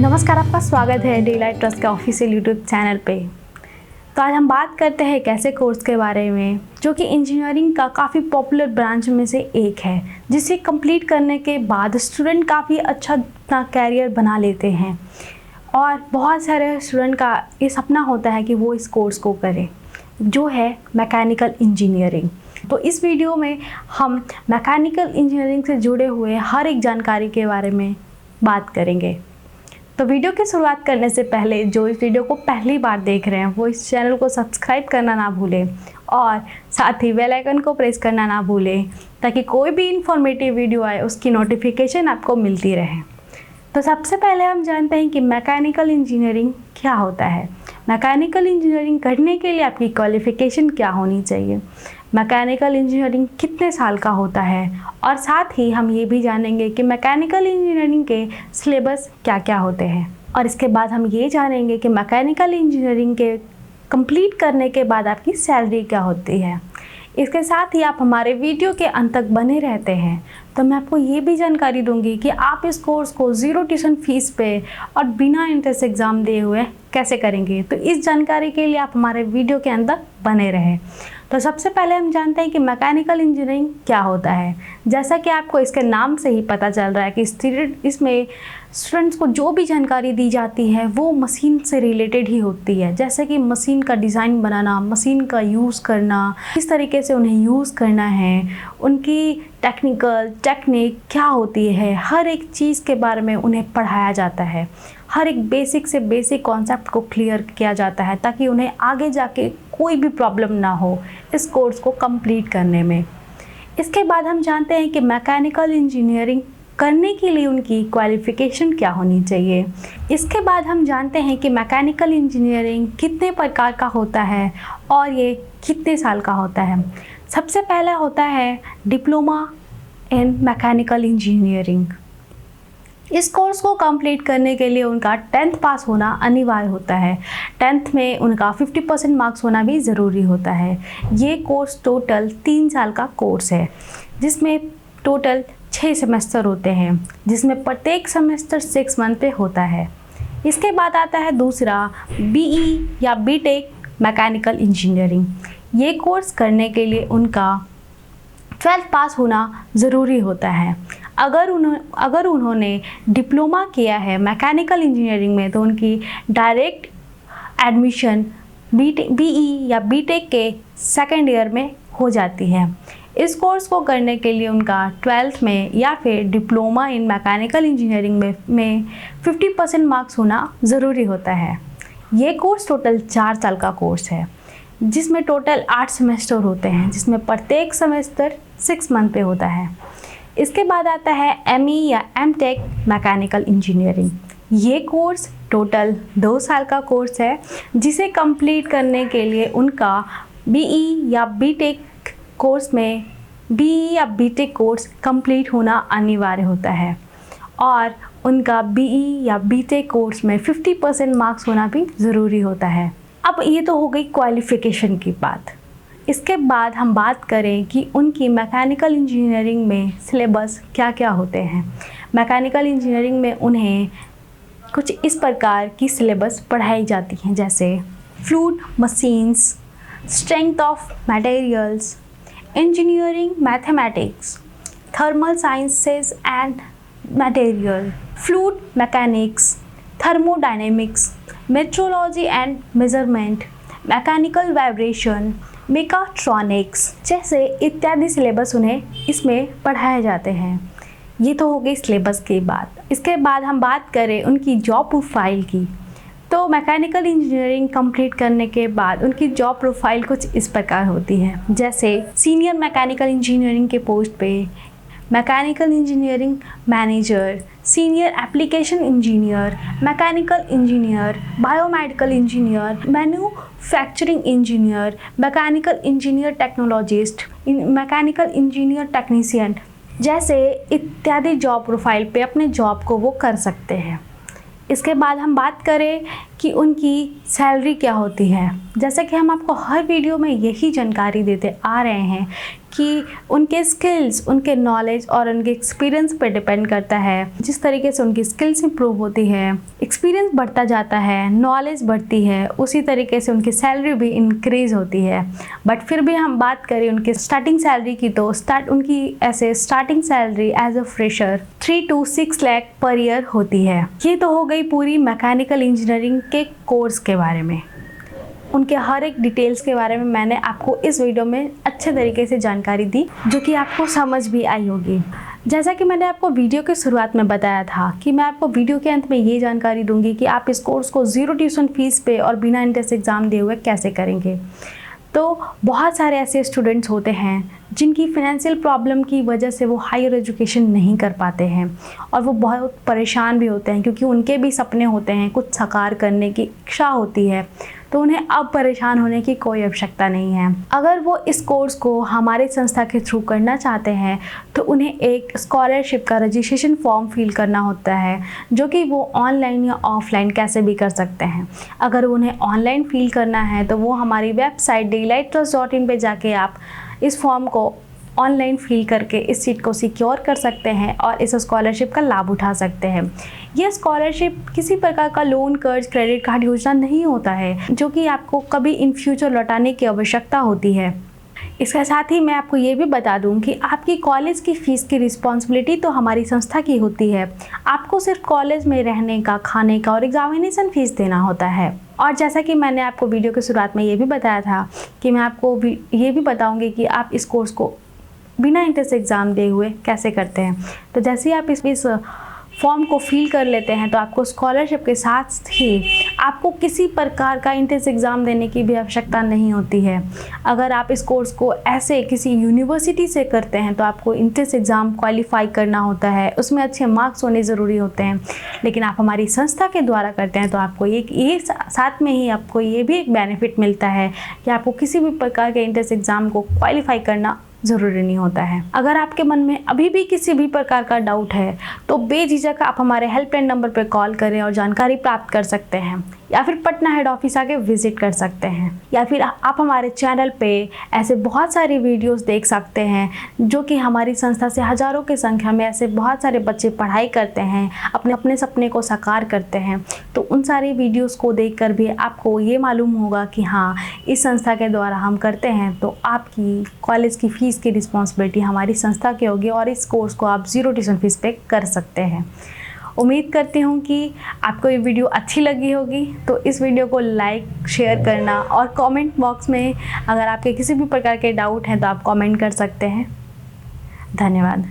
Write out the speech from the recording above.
नमस्कार, आपका स्वागत है डे लाइट ट्रस्ट के ऑफिशियल यूट्यूब चैनल पे। तो आज हम बात करते हैं एक ऐसे कोर्स के बारे में जो कि इंजीनियरिंग का काफ़ी पॉपुलर ब्रांच में से एक है, जिसे कंप्लीट करने के बाद स्टूडेंट काफ़ी अच्छा अपना कैरियर बना लेते हैं और बहुत सारे स्टूडेंट का ये सपना होता है कि वो इस कोर्स को करें, जो है मैकेनिकल इंजीनियरिंग। तो इस वीडियो में हम मैकेनिकल इंजीनियरिंग से जुड़े हुए हर एक जानकारी के बारे में बात करेंगे। तो वीडियो की शुरुआत करने से पहले जो इस वीडियो को पहली बार देख रहे हैं वो इस चैनल को सब्सक्राइब करना ना भूलें और साथ ही बेल आइकन को प्रेस करना ना भूलें, ताकि कोई भी इंफॉर्मेटिव वीडियो आए उसकी नोटिफिकेशन आपको मिलती रहे। तो सबसे पहले हम जानते हैं कि मैकेनिकल इंजीनियरिंग क्या होता है। मैकेनिकल इंजीनियरिंग करने के लिए आपकी क्वालिफ़िकेशन क्या होनी चाहिए, मैकेनिकल इंजीनियरिंग कितने साल का होता है, और साथ ही हम ये भी जानेंगे कि मैकेनिकल इंजीनियरिंग के सिलेबस क्या क्या होते हैं। और इसके बाद हम ये जानेंगे कि मैकेनिकल इंजीनियरिंग के कंप्लीट करने के बाद आपकी सैलरी क्या होती है। इसके साथ ही आप हमारे वीडियो के अंत तक बने रहते हैं तो मैं आपको ये भी जानकारी दूंगी कि आप इस कोर्स को ज़ीरो ट्यूशन फीस पे और बिना इंट्रेंस एग्ज़ाम दिए हुए कैसे करेंगे। तो इस जानकारी के लिए आप हमारे वीडियो के अंत तक बने रहें। तो सबसे पहले हम जानते हैं कि मैकेनिकल इंजीनियरिंग क्या होता है। जैसा कि आपको इसके नाम से ही पता चल रहा है कि इसमें स्टूडेंट्स को जो भी जानकारी दी जाती है वो मशीन से रिलेटेड ही होती है, जैसे कि मशीन का डिज़ाइन बनाना, मशीन का यूज़ करना, किस तरीके से उन्हें यूज़ करना है, उनकी टेक्निक क्या होती है, हर एक चीज़ के बारे में उन्हें पढ़ाया जाता है। हर एक बेसिक से बेसिक कॉन्सेप्ट को क्लियर किया जाता है ताकि उन्हें आगे जाके कोई भी प्रॉब्लम ना हो इस कोर्स को कंप्लीट करने में। इसके बाद हम जानते हैं कि मैकेनिकल इंजीनियरिंग करने के लिए उनकी क्वालिफ़िकेशन क्या होनी चाहिए। इसके बाद हम जानते हैं कि मैकेनिकल इंजीनियरिंग कितने प्रकार का होता है और ये कितने साल का होता है। सबसे पहला होता है डिप्लोमा इन मैकेनिकल इंजीनियरिंग। इस कोर्स को कंप्लीट करने के लिए उनका 10th पास होना अनिवार्य होता है। 10th में उनका 50% मार्क्स होना भी ज़रूरी होता है। ये कोर्स टोटल 3 साल का कोर्स है, जिसमें टोटल 6 सेमेस्टर होते हैं, जिसमें प्रत्येक सेमेस्टर 6 मंथ पे होता है। इसके बाद आता है दूसरा BE या बीटेक मैकेनिकल इंजीनियरिंग। ये कोर्स करने के लिए उनका 12th पास होना ज़रूरी होता है। अगर उन्होंने डिप्लोमा किया है मैकेनिकल इंजीनियरिंग में तो उनकी डायरेक्ट एडमिशन BE या बीटेक के सेकेंड ईयर में हो जाती है। इस कोर्स को करने के लिए उनका 12th में या फिर डिप्लोमा इन मैकेनिकल इंजीनियरिंग में 50% मार्क्स होना ज़रूरी होता है। ये कोर्स टोटल 4 साल का कोर्स है, जिसमें टोटल 8 सेमेस्टर होते हैं, जिसमें प्रत्येक सेमेस्टर 6 मंथ पे होता है। इसके बाद आता है ME या MTech मैकेनिकल इंजीनियरिंग। ये कोर्स टोटल 2 साल का कोर्स है, जिसे कंप्लीट करने के लिए उनका BE या बीटेक कोर्स में BE या बीटेक कोर्स कंप्लीट होना अनिवार्य होता है और उनका BE या बीटेक कोर्स में 50% मार्क्स होना भी ज़रूरी होता है। अब ये तो हो गई क्वालिफ़िकेशन की बात। इसके बाद हम बात करें कि उनकी मैकेनिकल इंजीनियरिंग में सिलेबस क्या क्या होते हैं। मैकेनिकल इंजीनियरिंग में उन्हें कुछ इस प्रकार की सिलेबस पढ़ाई जाती हैं, जैसे fluid machines, strength of materials, engineering mathematics, thermal sciences and material, fluid mechanics, thermodynamics, metrology and measurement, mechanical vibration, mechatronics जैसे इत्यादि सिलेबस उन्हें इसमें पढ़ाए जाते हैं। ये तो हो गई सिलेबस की बात। इसके बाद हम बात करें उनकी जॉब प्रोफाइल की, तो मैकेनिकल इंजीनियरिंग कंप्लीट करने के बाद उनकी जॉब प्रोफाइल कुछ इस प्रकार होती है, जैसे सीनियर मैकेनिकल इंजीनियरिंग के पोस्ट पे mechanical engineering manager, senior application engineer, mechanical engineer, biomedical engineer, manufacturing engineer, mechanical engineer technologist, mechanical engineer technician जैसे इत्यादि जॉब प्रोफाइल पे अपने जॉब को वो कर सकते हैं। इसके बाद हम बात करें कि उनकी सैलरी क्या होती है। जैसे कि हम आपको हर वीडियो में यही जानकारी देते आ रहे हैं कि उनके स्किल्स, उनके नॉलेज और उनके एक्सपीरियंस पे डिपेंड करता है। जिस तरीके से उनकी स्किल्स इंप्रूव होती है, एक्सपीरियंस बढ़ता जाता है, नॉलेज बढ़ती है, उसी तरीके से उनकी सैलरी भी इंक्रीज़ होती है। बट फिर भी हम बात करें उनकी स्टार्टिंग सैलरी की, तो उनकी ऐसे starting salary as a fresher 3 to 6 lakh per year होती है। ये तो हो गई पूरी मैकेनिकल इंजीनियरिंग के कोर्स के बारे में। उनके हर एक डिटेल्स के बारे में मैंने आपको इस वीडियो में अच्छे तरीके से जानकारी दी, जो कि आपको समझ भी आई होगी। जैसा कि मैंने आपको वीडियो के शुरुआत में बताया था कि मैं आपको वीडियो के अंत में ये जानकारी दूंगी कि आप इस कोर्स को 0 ट्यूशन फीस पे और बिना एंट्रेंस एग्ज़ाम दिए हुए कैसे करेंगे। तो बहुत सारे ऐसे स्टूडेंट्स होते हैं जिनकी फिनेंशियल प्रॉब्लम की वजह से वो हायर एजुकेशन नहीं कर पाते हैं और वो बहुत परेशान भी होते हैं, क्योंकि उनके भी सपने होते हैं, कुछ साकार करने की इच्छा होती है। तो उन्हें अब परेशान होने की कोई आवश्यकता नहीं है। अगर वो इस कोर्स को हमारी संस्था के थ्रू करना चाहते हैं तो उन्हें एक स्कॉलरशिप का रजिस्ट्रेशन फॉर्म फिल करना होता है, जो कि वो ऑनलाइन या ऑफलाइन कैसे भी कर सकते हैं। अगर उन्हें ऑनलाइन फिल करना है तो वो हमारी वेबसाइट daylighttrust.in पे जाके आप इस फॉर्म को ऑनलाइन फिल करके इस सीट को सिक्योर कर सकते हैं और इस स्कॉलरशिप का लाभ उठा सकते हैं। यह स्कॉलरशिप किसी प्रकार का लोन, कर्ज, क्रेडिट कार्ड योजना नहीं होता है, जो कि आपको कभी इन फ्यूचर लौटाने की आवश्यकता होती है। इसके साथ ही मैं आपको ये भी बता दूं कि आपकी कॉलेज की फ़ीस की रिस्पॉन्सिबिलिटी तो हमारी संस्था की होती है। आपको सिर्फ कॉलेज में रहने का, खाने का और एग्जामिनेशन फ़ीस देना होता है। और जैसा कि मैंने आपको वीडियो के शुरुआत में ये भी बताया था कि मैं आपको ये भी बताऊँगी कि आप इस कोर्स को बिना एंट्रेंस एग्ज़ाम दिए हुए कैसे करते हैं। तो जैसे ही आप इस फॉर्म को फिल कर लेते हैं तो आपको स्कॉलरशिप के साथ ही आपको किसी प्रकार का एंट्रेंस एग्ज़ाम देने की भी आवश्यकता नहीं होती है। अगर आप इस कोर्स को ऐसे किसी यूनिवर्सिटी से करते हैं तो आपको एंट्रेंस एग्ज़ाम क्वालिफाई करना होता है, उसमें अच्छे मार्क्स होने ज़रूरी होते हैं। लेकिन आप हमारी संस्था के द्वारा करते हैं तो आपको ये साथ में ही आपको ये भी एक बेनिफिट मिलता है कि आपको किसी भी प्रकार के एंट्रेंस एग्ज़ाम को क्वालिफाई करना ज़रूरी नहीं होता है। अगर आपके मन में अभी भी किसी भी प्रकार का डाउट है तो बेझिझक आप हमारे हेल्पलाइन नंबर पर कॉल करें और जानकारी प्राप्त कर सकते हैं, या फिर पटना हेड ऑफिस आके विजिट कर सकते हैं, या फिर आप हमारे चैनल पे ऐसे बहुत सारी वीडियोस देख सकते हैं जो कि हमारी संस्था से हज़ारों की संख्या में ऐसे बहुत सारे बच्चे पढ़ाई करते हैं, अपने अपने सपने को साकार करते हैं। तो उन सारी वीडियोस को देखकर भी आपको ये मालूम होगा कि हाँ, इस संस्था के द्वारा हम करते हैं तो आपकी कॉलेज की फ़ीस की रिस्पॉन्सिबिलिटी हमारी संस्था की होगी और इस कोर्स को आप 0 ट्यूशन फीस पे कर सकते हैं। उम्मीद करती हूँ कि आपको ये वीडियो अच्छी लगी होगी। तो इस वीडियो को लाइक, शेयर करना और कमेंट बॉक्स में अगर आपके किसी भी प्रकार के डाउट हैं तो आप कमेंट कर सकते हैं। धन्यवाद।